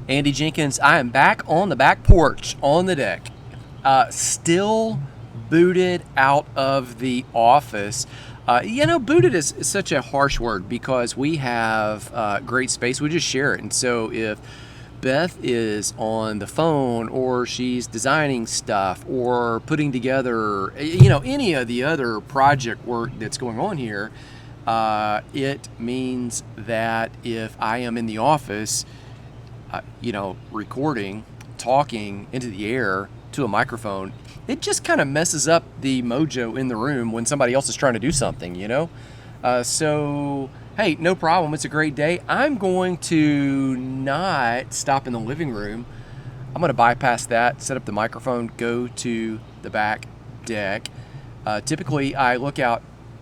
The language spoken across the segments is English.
Andy Jenkins. I am back on the back porch on the deck, still booted out of the office. Booted is such a harsh word because we have great space. We just share it. And so if Beth is on the phone or she's designing stuff or putting together, any of the other project work that's going on here, it means that if I am in the office, recording, talking into the air to a microphone, it just kind of messes up the mojo in the room when somebody else is trying to do something, So, hey, no problem. It's a great day. I'm going to not stop in the living room. I'm going to bypass that, set up the microphone, go to the back deck. Typically, I look out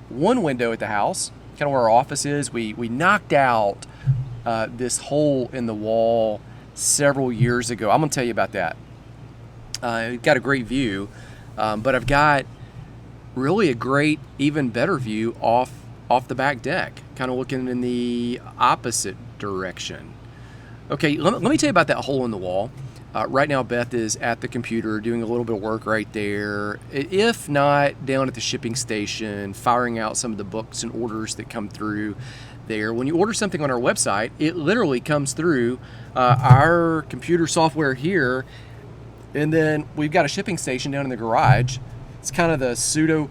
one window at the house, kind of where our office is. We knocked out this hole in the wall several years ago. I'm going to tell you about that. I've got a great view, but I've got really a great, even better view off the back deck, kind of looking in the opposite direction. Okay, let me tell you about that hole in the wall. Right now, Beth is at the computer doing a little bit of work right there. If not, down at the shipping station, firing out some of the books and orders that come through there. When you order something on our website, it literally comes through our computer software here. And then we've got a shipping station down in the garage. It's kind of the pseudo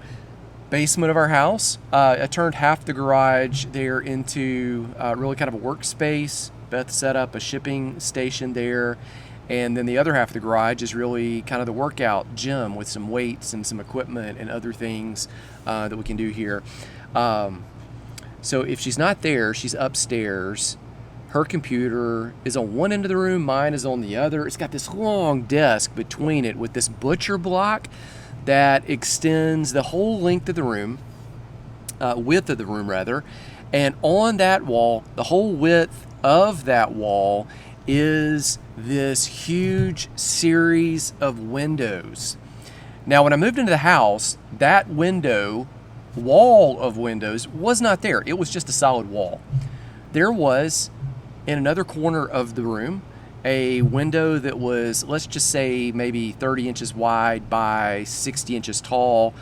basement of our house. I turned half the garage there into really kind of a workspace. Beth set up a shipping station there. And then the other half of the garage is really kind of the workout gym with some weights and some equipment and other things that we can do here. So if she's not there, she's upstairs. Her computer is on one end of the room, mine is on the other. It's got this long desk between it with this butcher block that extends the whole length of the room, width of the room rather. And on that wall, the whole width of that wall is this huge series of windows. Now, when I moved into the house, that wall of windows was not there. It was just a solid wall. There was, in another corner of the room, a window that was, let's just say, maybe 30 inches wide by 60 inches tall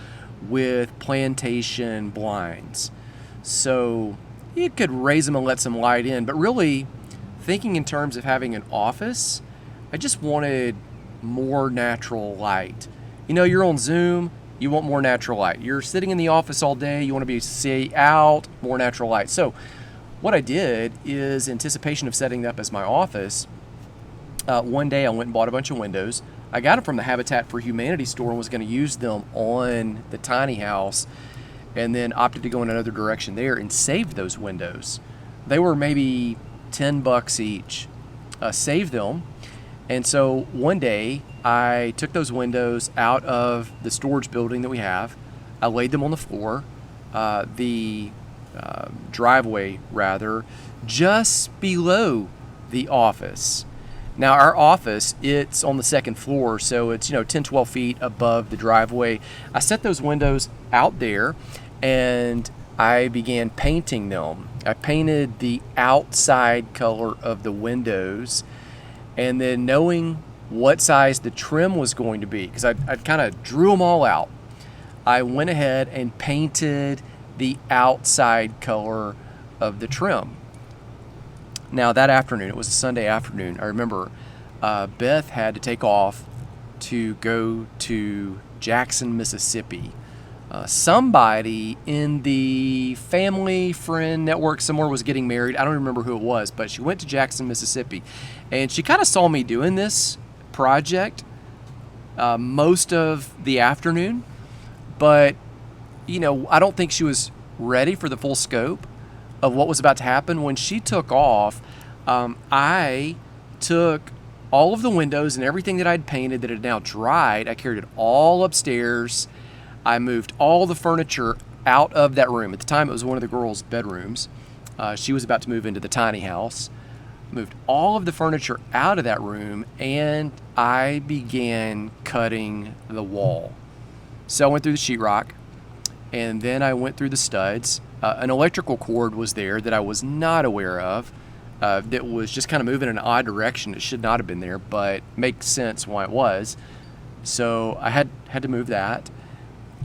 with plantation blinds. So you could raise them and let some light in, but really, thinking in terms of having an office, I just wanted more natural light. You're on Zoom, you want more natural light. You're sitting in the office all day, you want to be out, more natural light. So what I did is, in anticipation of setting up as my office, one day I went and bought a bunch of windows. I got them from the Habitat for Humanity store and was going to use them on the tiny house, and then opted to go in another direction there and saved those windows. They were maybe $10 each. Saved them. And so one day I took those windows out of the storage building that we have. I laid them on the floor, the driveway rather, just below the office. Now our office, it's on the second floor, so it's 10-12 feet above the driveway. I set those windows out there and I began painting them. I painted the outside color of the windows, and then knowing what size the trim was going to be, because I kind of drew them all out, I went ahead and painted the outside color of the trim. Now that afternoon, it was a Sunday afternoon, I remember Beth had to take off to go to Jackson, Mississippi. Somebody in the family friend network somewhere was getting married. I don't remember who it was, but she went to Jackson, Mississippi, and she kind of saw me doing this project most of the afternoon, but I don't think she was ready for the full scope of what was about to happen. When she took off, I took all of the windows and everything that I'd painted that had now dried. I carried it all upstairs. I moved all the furniture out of that room. At the time, it was one of the girls' bedrooms. She was about to move into the tiny house. Moved all of the furniture out of that room, and I began cutting the wall. So I went through the sheetrock, and then I went through the studs. An electrical cord was there that I was not aware of. that was just kind of moving in an odd direction. It should not have been there, but makes sense why it was. So I had to move that.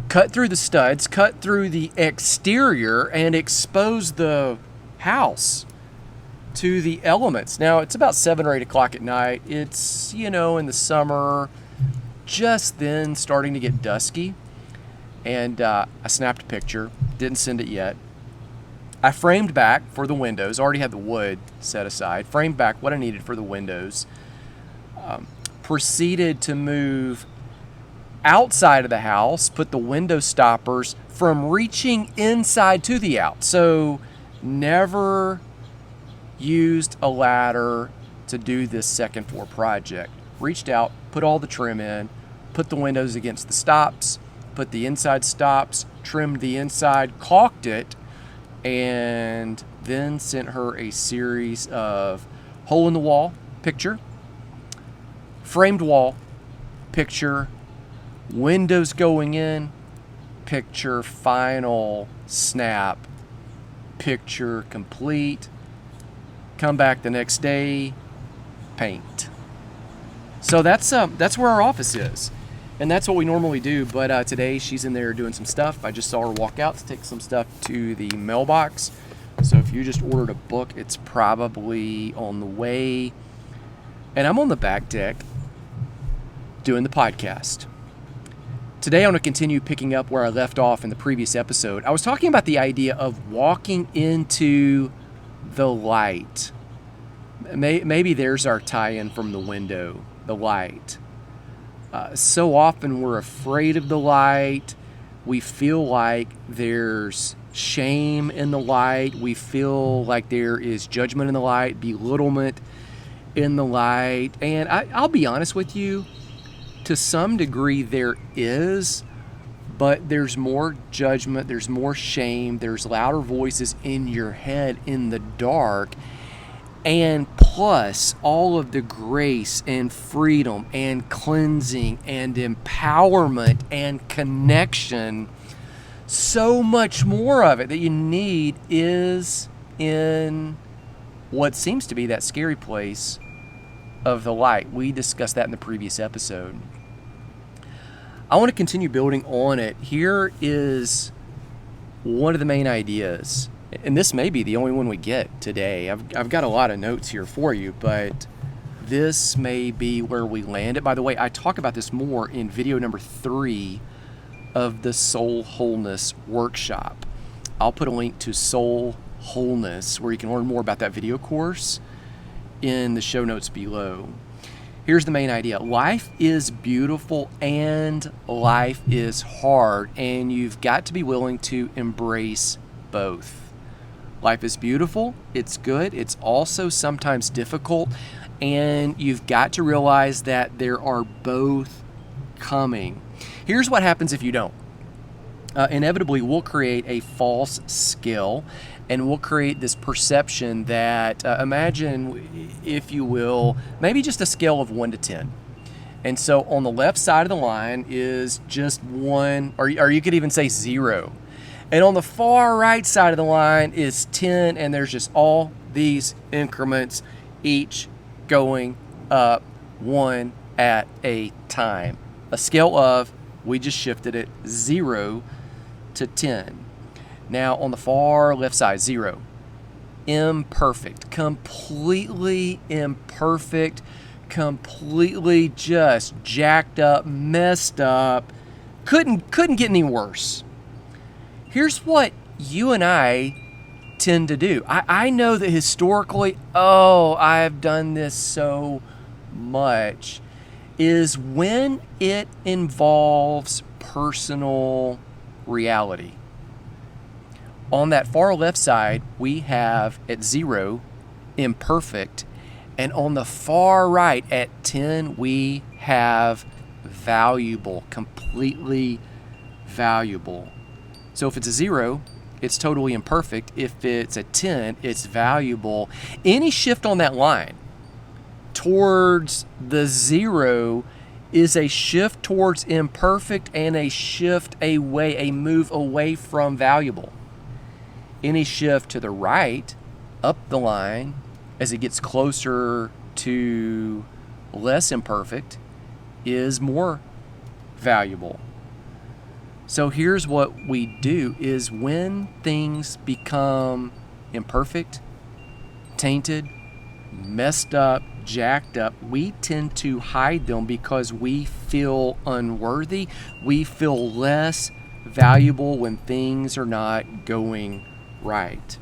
Cut through the studs, cut through the exterior, and expose the house to the elements. Now, it's about 7 or 8 o'clock at night. It's, in the summer, just then starting to get dusky. And I snapped a picture, didn't send it yet. I framed back for the windows, already had the wood set aside, framed back what I needed for the windows. Proceeded to move outside of the house, put the window stoppers from reaching inside to the out. So never used a ladder to do this second floor project. Reached out, put all the trim in, put the windows against the stops, put the inside stops, trimmed the inside, caulked it, and then sent her a series of hole in the wall picture, framed wall picture, windows going in picture, final snap picture complete. Come back the next day, paint. So that's where our office is, and that's what we normally do. But today she's in there doing some stuff. I just saw her walk out to take some stuff to the mailbox. So if you just ordered a book, it's probably on the way. And I'm on the back deck doing the podcast. Today I want to continue picking up where I left off in the previous episode. I was talking about the idea of walking into the light. Maybe there's our tie-in from the window, the light. So often we're afraid of the light. We feel like there's shame in the light. We feel like there is judgment in the light, belittlement in the light. And I'll be honest with you, to some degree there is, but there's more judgment, there's more shame, there's louder voices in your head in the dark, and plus all of the grace and freedom and cleansing and empowerment and connection, so much more of it that you need is in what seems to be that scary place of the light. We discussed that in the previous episode. I want to continue building on it. Here is one of the main ideas, and this may be the only one we get today. I've got a lot of notes here for you, but this may be where we land it. By the way, I talk about this more in video number 3 of the Soul Wholeness Workshop. I'll put a link to Soul Wholeness where you can learn more about that video course in the show notes below. Here's the main idea. Life is beautiful and life is hard, and you've got to be willing to embrace both. Life is beautiful, it's good, it's also sometimes difficult, and you've got to realize that there are both coming. Here's what happens if you don't. Inevitably, we'll create a false skill, and we'll create this perception that, imagine, if you will, maybe just a scale of 1 to 10. And so on the left side of the line is just 1, or you could even say 0. And on the far right side of the line is 10, and there's just all these increments, each going up 1 at a time. A scale of, we just shifted it, 0 to 10. Now on the far left side, 0. Imperfect, completely imperfect, completely just jacked up, messed up, couldn't get any worse. Here's what you and I tend to do. I know that historically, I've done this so much, is when it involves personal reality. On that far left side, we have at 0, imperfect, and on the far right at 10, we have valuable, completely valuable. So if it's a 0, it's totally imperfect. If it's a 10, it's valuable. Any shift on that line towards the 0 is a shift towards imperfect and a shift away, a move away from valuable. Any shift to the right, up the line, as it gets closer to less imperfect, is more valuable. So here's what we do is when things become imperfect, tainted, messed up, jacked up, we tend to hide them because we feel unworthy. We feel less valuable when things are not going right.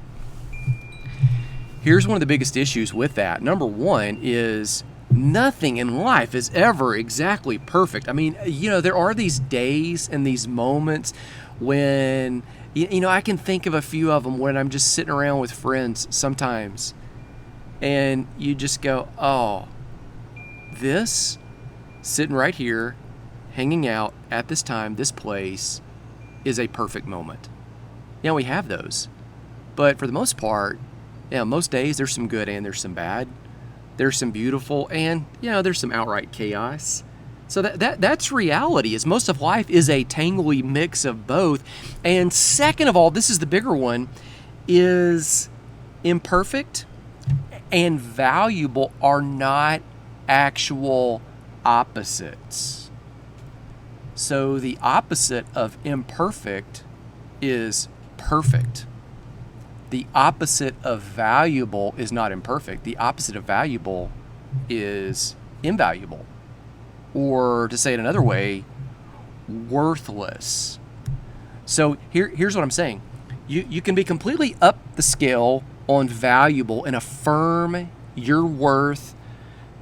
Here's one of the biggest issues with that. Number one is nothing in life is ever exactly perfect. I mean, there are these days and these moments when, I can think of a few of them when I'm just sitting around with friends sometimes. And you just go, oh, this, sitting right here, hanging out at this time, this place, is a perfect moment. We have those. But for the most part, most days there's some good and there's some bad. There's some beautiful and, there's some outright chaos. So that's reality, is most of life is a tangly mix of both. And second of all, this is the bigger one, is imperfect and valuable are not actual opposites. So the opposite of imperfect is perfect. The opposite of valuable is not imperfect. The opposite of valuable is invaluable. Or to say it another way, worthless. So here's what I'm saying. You can be completely up the scale on valuable and affirm your worth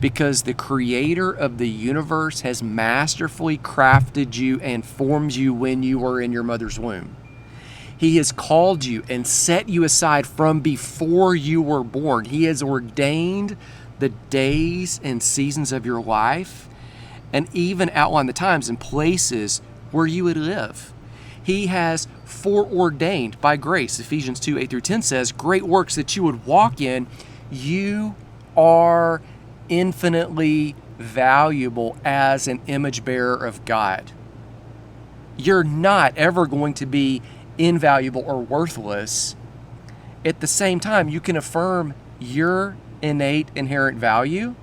because the creator of the universe has masterfully crafted you and formed you when you were in your mother's womb. He has called you and set you aside from before you were born. He has ordained the days and seasons of your life and even outlined the times and places where you would live. He has foreordained by grace. Ephesians 2:8-10 says, great works that you would walk in. You are infinitely valuable as an image bearer of God. You're not ever going to be invaluable or worthless. At the same time, you can affirm your innate inherent value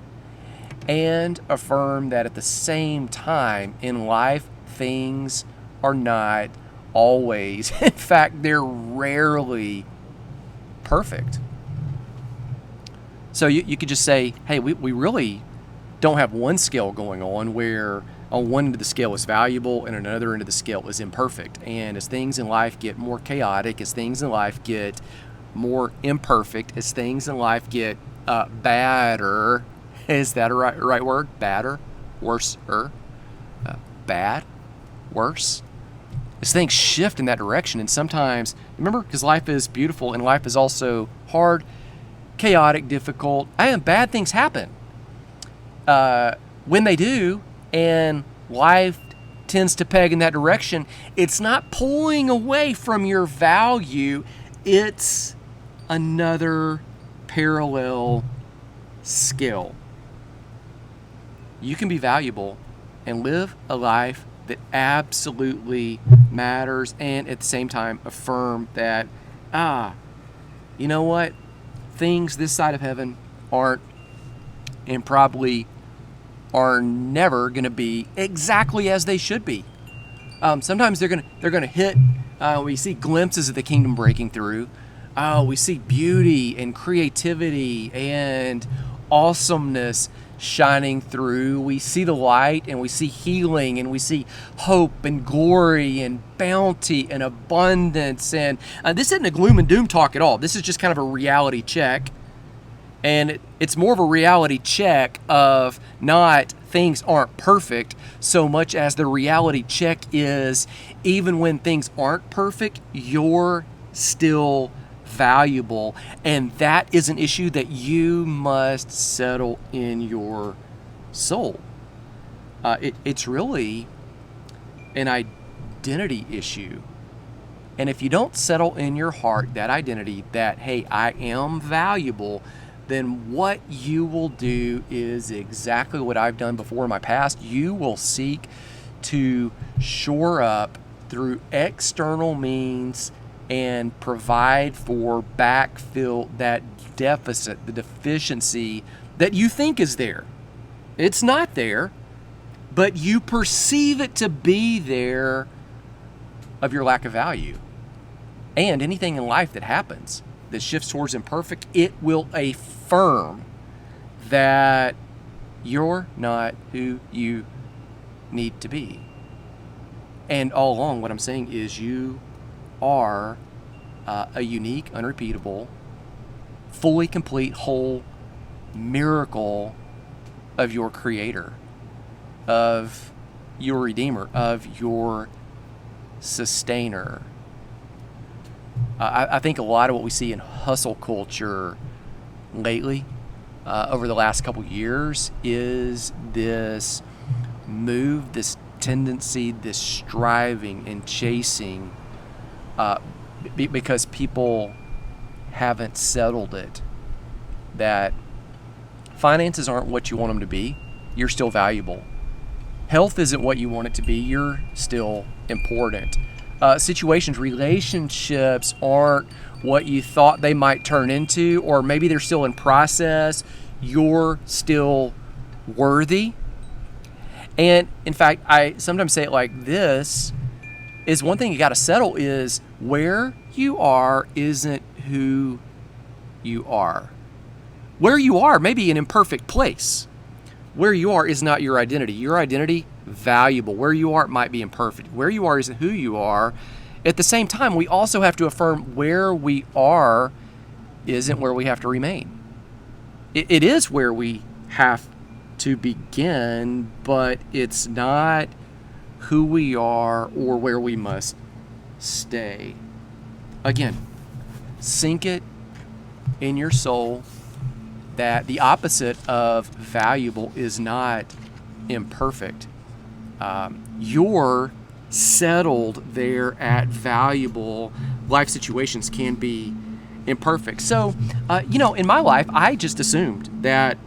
and affirm that at the same time in life, things are not always, in fact, they're rarely perfect. So you could just say, hey, we really don't have one scale going on where on one end of the scale is valuable and another end of the scale is imperfect. And as things in life get more chaotic, as things in life get more imperfect, as things in life get badder, is that a right word? Badder? Worser? Bad? Worse? As things shift in that direction, and sometimes, remember, because life is beautiful and life is also hard, chaotic, difficult, and bad things happen. When they do, and life tends to peg in that direction, it's not pulling away from your value, it's another parallel scale. You can be valuable and live a life that absolutely matters, and at the same time affirm that, you know what? Things this side of heaven aren't, and probably are never going to be exactly as they should be. Sometimes they're going to hit. We see glimpses of the kingdom breaking through. We see beauty and creativity and awesomeness shining through. We see the light and we see healing and we see hope and glory and bounty and abundance. And this isn't a gloom and doom talk at all. This is just kind of a reality check. And it's more of a reality check of not things aren't perfect so much as the reality check is even when things aren't perfect, you're still valuable. And that is an issue that you must settle in your soul. It's really an identity issue. And if you don't settle in your heart that identity that, hey, I am valuable, then what you will do is exactly what I've done before in my past. You will seek to shore up through external means and provide for, backfill that deficit, the deficiency that you think is there. It's not there, but you perceive it to be there, of your lack of value. And anything in life that happens that shifts towards imperfect, it will affirm that you're not who you need to be. And all along, what I'm saying is you are a unique, unrepeatable, fully complete, whole miracle of your Creator, of your Redeemer, of your Sustainer. I think a lot of what we see in hustle culture lately, over the last couple years, is this move, this tendency, this striving and chasing, because people haven't settled it, that finances aren't what you want them to be. You're still valuable. Health isn't what you want it to be. You're still important. Situations, relationships aren't what you thought they might turn into, or maybe they're still in process. You're still worthy. And in fact, I sometimes say it like this, is one thing you got to settle is where you are isn't who you are. Where you are may be an imperfect place. Where you are is not your identity. Your identity, valuable. Where you are, it might be imperfect. Where you are isn't who you are. At the same time, we also have to affirm where we are isn't where we have to remain. It is where we have to begin, but it's not who we are or where we must stay. Again, sink it in your soul that the opposite of valuable is not imperfect. You're settled there at valuable. Life situations can be imperfect. So, in my life, I just assumed that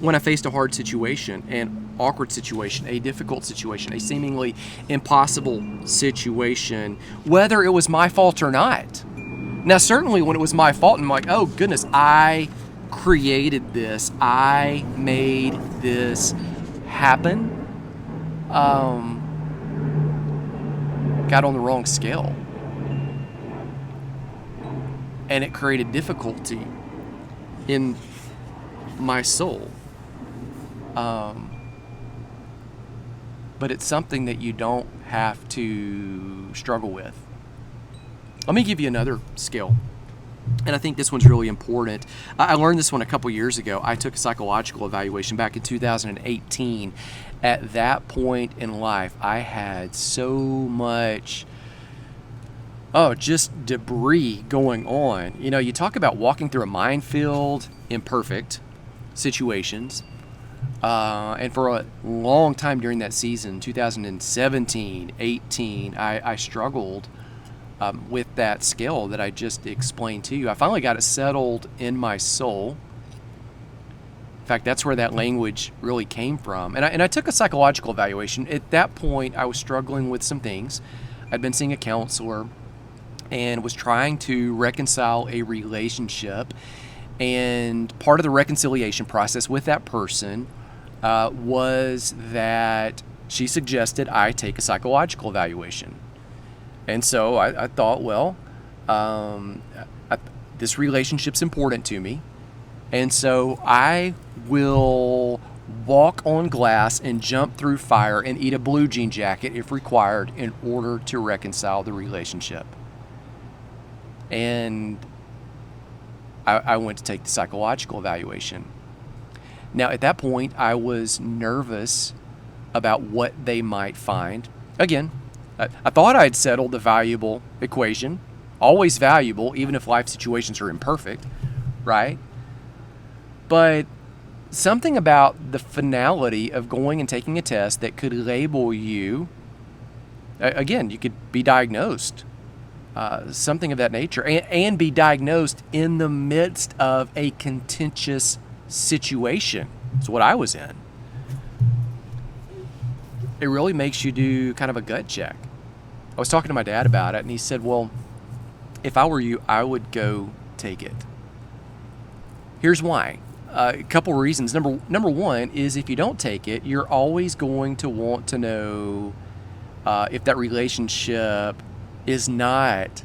when I faced a hard situation, an awkward situation, a difficult situation, a seemingly impossible situation, whether it was my fault or not. Now, certainly when it was my fault, and I'm like, oh goodness, I created this, I made this happen, got on the wrong scale. And it created difficulty in my soul. But it's something that you don't have to struggle with. Let me give you another skill. And I think this one's really important. I learned this one a couple years ago. I took a psychological evaluation back in 2018. At that point in life, I had so much, just debris going on. You talk about walking through a minefield, imperfect situations. And for a long time during that season, 2017, 18, I struggled with that skill that I just explained to you. I finally got it settled in my soul. In fact, that's where that language really came from. And I took a psychological evaluation. At that point, I was struggling with some things. I'd been seeing a counselor and was trying to reconcile a relationship. And part of the reconciliation process with that person was that she suggested I take a psychological evaluation. And so I thought, well, this relationship's important to me. And so I will walk on glass and jump through fire and eat a blue jean jacket if required in order to reconcile the relationship. And I went to take the psychological evaluation. Now, at that point, I was nervous about what they might find. Again, I thought I'd settled the valuable equation, always valuable, even if life situations are imperfect, right? But something about the finality of going and taking a test that could label you, again, you could be diagnosed, something of that nature, and be diagnosed in the midst of a contentious situation. It's what I was in. It really makes you do kind of a gut check. I was talking to my dad about it, and he said, well, if I were you, I would go take it. Here's why. A couple reasons. Number one is if you don't take it, you're always going to want to know if that relationship is not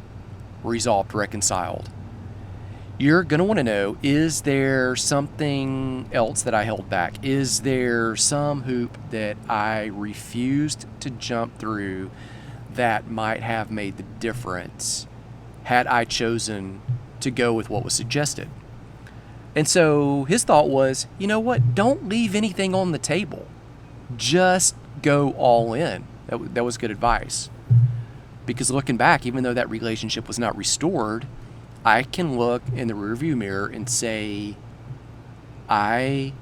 resolved, reconciled. You're going to want to know, is there something else that I held back? Is there some hoop that I refused to jump through that might have made the difference had I chosen to go with what was suggested? And so his thought was, you know what? Don't leave anything on the table. Just go all in. That was good advice. Because looking back, even though that relationship was not restored, I can look in the rearview mirror and say, I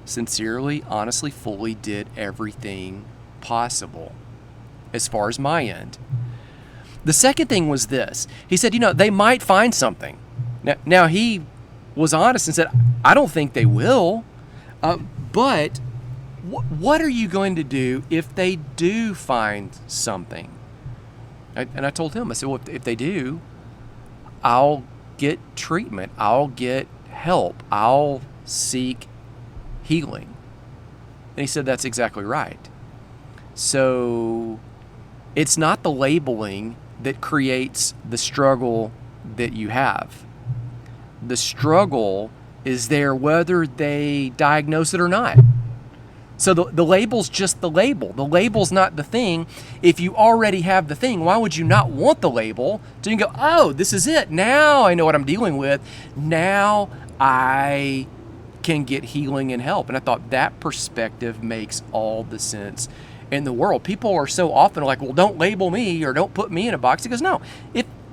sincerely, honestly, fully did everything possible as far as my end. The second thing was this. He said, they might find something. Now he was honest and said, I don't think they will, but what are you going to do if they do find something? And I told him, I said, well, if they do, I'll get treatment. I'll get help. I'll seek healing. And he said, that's exactly right. So it's not the labeling that creates the struggle that you have. The struggle is there whether they diagnose it or not. So the label's just the label. The label's not the thing. If you already have the thing, why would you not want the label? So you can go, oh, this is it. Now I know what I'm dealing with. Now I can get healing and help. And I thought that perspective makes all the sense in the world. People are so often like, well, don't label me or don't put me in a box. He goes, no,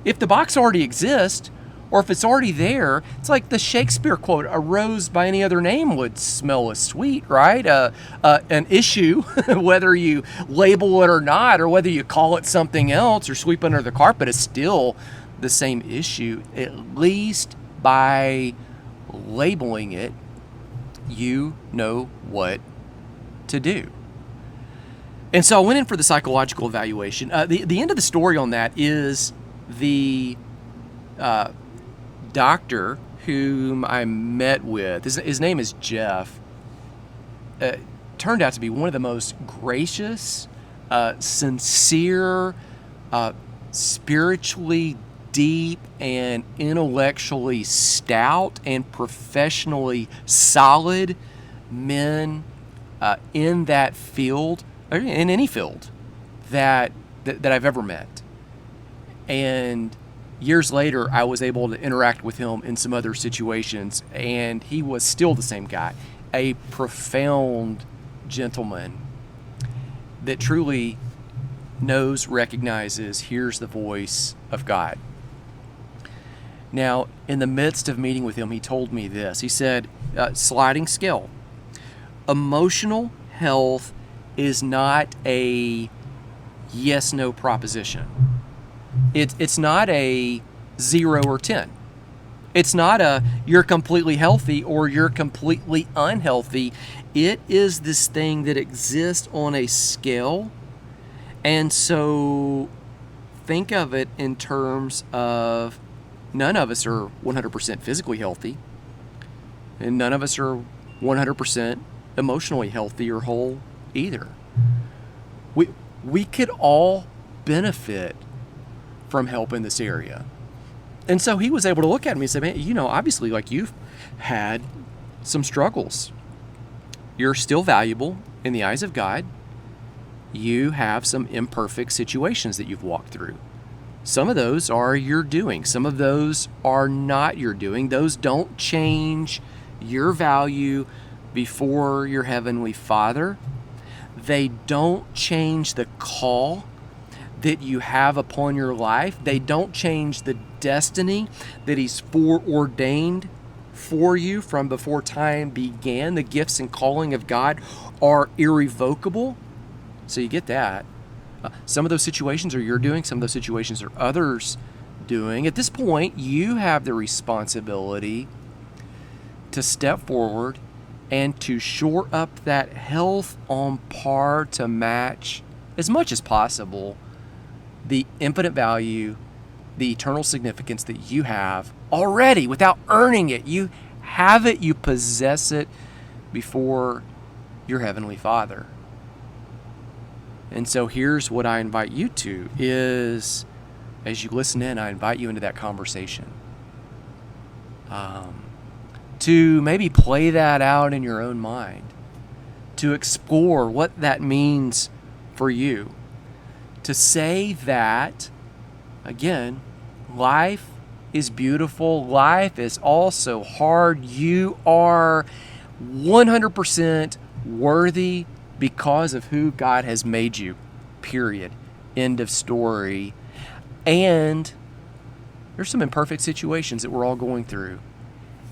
if the box already exists, or if it's already there, it's like the Shakespeare quote, a rose by any other name would smell as sweet, right? An issue, whether you label it or not, or whether you call it something else or sweep under the carpet, is still the same issue. At least by labeling it, you know what to do. And so I went in for the psychological evaluation. The end of the story on that is the doctor whom I met with, his name is Jeff, turned out to be one of the most gracious, sincere, spiritually deep, and intellectually stout and professionally solid men in that field, or in any field that I've ever met. And years later, I was able to interact with him in some other situations, and he was still the same guy, a profound gentleman that truly knows, recognizes, hears the voice of God. Now, in the midst of meeting with him, he told me this. He said, sliding scale. Emotional health is not a yes-no proposition. It's not a 0 or 10. It's not a you're completely healthy or you're completely unhealthy. It is this thing that exists on a scale. And so think of it in terms of none of us are 100% physically healthy, and none of us are 100% emotionally healthy or whole either. We could all benefit from help in this area. And so he was able to look at me and say, man, obviously, like, you've had some struggles. You're still valuable in the eyes of God. You have some imperfect situations that you've walked through. Some of those are your doing. Some of those are not your doing. Those don't change your value before your Heavenly Father. They don't change the call that you have upon your life. They don't change the destiny that He's foreordained for you from before time began. The gifts and calling of God are irrevocable. So you get that. Some of those situations are your doing. Some of those situations are others doing. At this point, you have the responsibility to step forward and to shore up that health on par to match, as much as possible, the infinite value, the eternal significance that you have already without earning it. You have it, you possess it before your Heavenly Father. And so here's what I invite you to is, as you listen in, I invite you into that conversation. To maybe play that out in your own mind. To explore what that means for you. To say that, again, life is beautiful. Life is also hard. You are 100% worthy because of who God has made you. Period. End of story. And there's some imperfect situations that we're all going through.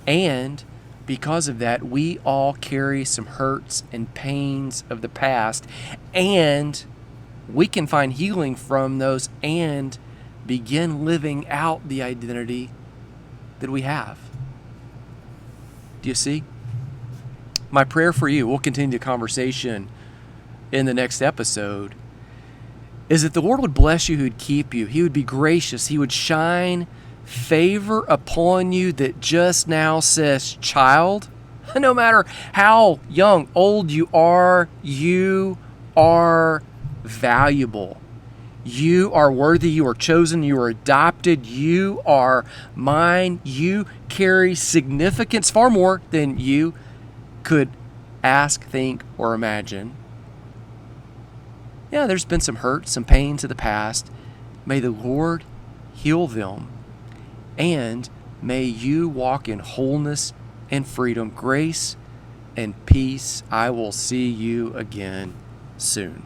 And because of that, we all carry some hurts and pains of the past. And we can find healing from those and begin living out the identity that we have. Do you see? My prayer for you, we'll continue the conversation in the next episode, is that the Lord would bless you, He would keep you, He would be gracious, He would shine favor upon you that just now says, child, no matter how young, old you are valuable. You are worthy, you are chosen, you are adopted, you are mine, you carry significance far more than you could ask, think, or imagine. Yeah, there's been some hurt, some pains of the past. May the Lord heal them, and may you walk in wholeness and freedom, grace and peace. I will see you again soon.